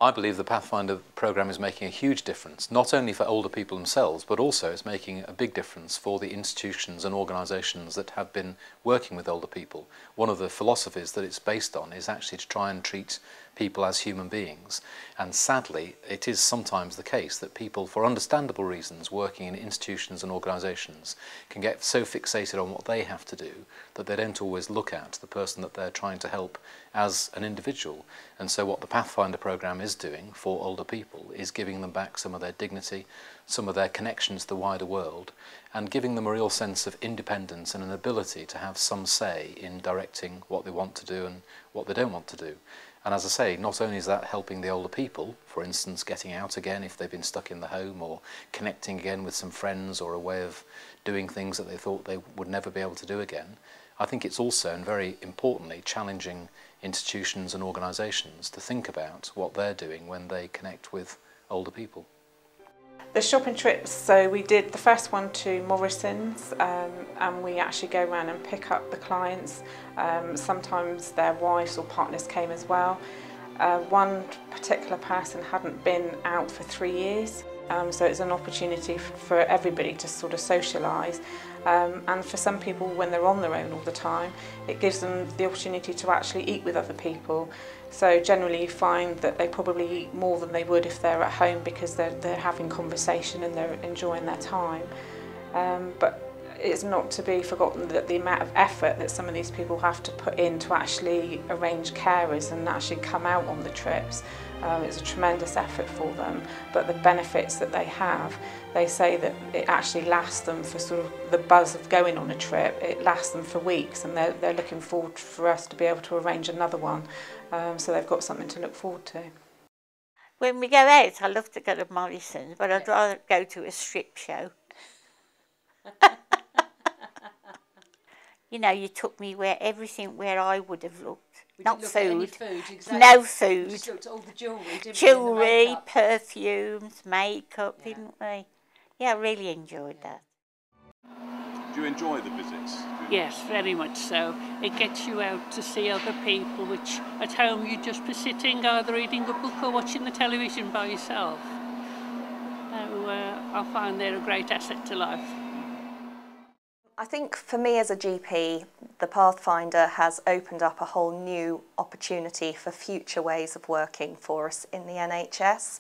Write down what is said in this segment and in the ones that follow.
I believe the Pathfinder programme is making a huge difference, not only for older people themselves, but also it's making a big difference for the institutions and organisations that have been working with older people. One of the philosophies that it's based on is actually to try and treat people as human beings. And sadly, it is sometimes the case that people, for understandable reasons, working in institutions and organisations can get so fixated on what they have to do that they don't always look at the person that they're trying to help as an individual. And so what the Pathfinder programme is doing for older people is giving them back some of their dignity, some of their connections to the wider world, and giving them a real sense of independence and an ability to have some say in directing what they want to do and what they don't want to do. And as I say, not only is that helping the older people, for instance, getting out again if they've been stuck in the home, or connecting again with some friends, or a way of doing things that they thought they would never be able to do again. I think it's also, and very importantly, challenging institutions and organisations to think about what they're doing when they connect with older people. The shopping trips, so we did the first one to Morrison's, and we actually go around and pick up the clients. Sometimes their wives or partners came as well. One particular person hadn't been out for 3 years, so it's an opportunity for everybody to sort of socialise. And for some people, when they're on their own all the time, it gives them the opportunity to actually eat with other people. So generally you find that they probably eat more than they would if they're at home, because they're having conversation and they're enjoying their time. But it's not to be forgotten that the amount of effort that some of these people have to put in to actually arrange carers and actually come out on the trips. It's a tremendous effort for them, but the benefits that they have, they say that it actually lasts them for sort of the buzz of going on a trip. It lasts them for weeks, and they're looking forward for us to be able to arrange another one, so they've got something to look forward to. When we go out, I love to go to Morrison's, but I'd rather go to a strip show. You know, you took me everything where I would have looked. Not food. Exactly. No food. We just looked at all the jewellery, didn't we? Jewellery, perfumes, makeup, didn't we? Yeah, I really enjoyed that. Do you enjoy the visits? Yes, very much so. It gets you out to see other people, which at home you'd just be sitting either reading a book or watching the television by yourself. So I find they're a great asset to life. I think for me as a GP, the Pathfinder has opened up a whole new opportunity for future ways of working for us in the NHS.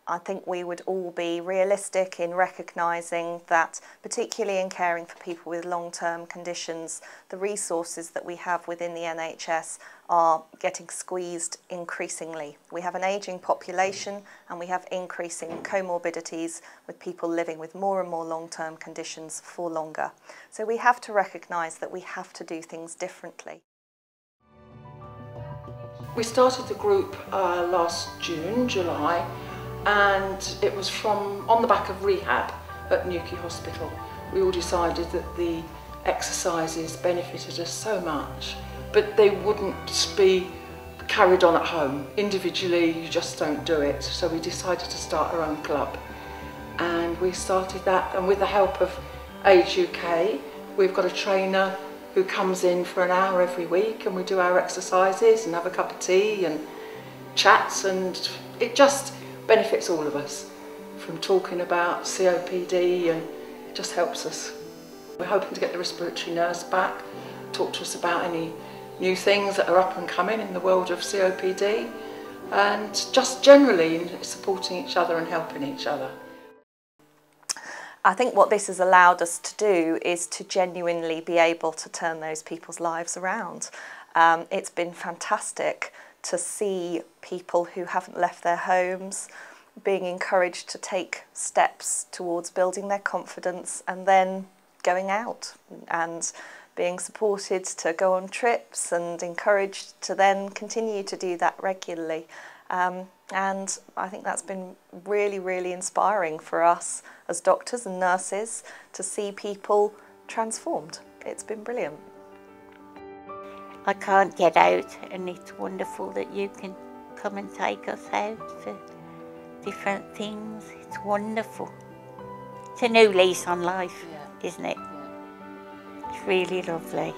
I think we would all be realistic in recognising that, particularly in caring for people with long-term conditions, the resources that we have within the NHS are getting squeezed increasingly. We have an ageing population and we have increasing comorbidities with people living with more and more long-term conditions for longer. So we have to recognise that we have to do things differently. We started the group last July, and it was on the back of rehab at Newquay Hospital. We all decided that the exercises benefited us so much, but they wouldn't be carried on at home. Individually, you just don't do it. So we decided to start our own club. And we started that, and with the help of Age UK, we've got a trainer who comes in for an hour every week, and we do our exercises and have a cup of tea and chats, and it just benefits all of us, from talking about COPD, and it just helps us. We're hoping to get the respiratory nurse back, talk to us about any new things that are up and coming in the world of COPD, and just generally supporting each other and helping each other. I think what this has allowed us to do is to genuinely be able to turn those people's lives around. It's been fantastic to see people who haven't left their homes being encouraged to take steps towards building their confidence and then going out and being supported to go on trips and encouraged to then continue to do that regularly. And I think that's been really, really inspiring for us as doctors and nurses to see people transformed. It's been brilliant. I can't get out, and it's wonderful that you can come and take us out for different things. It's wonderful. It's a new lease on life, isn't it? Yeah. It's really lovely.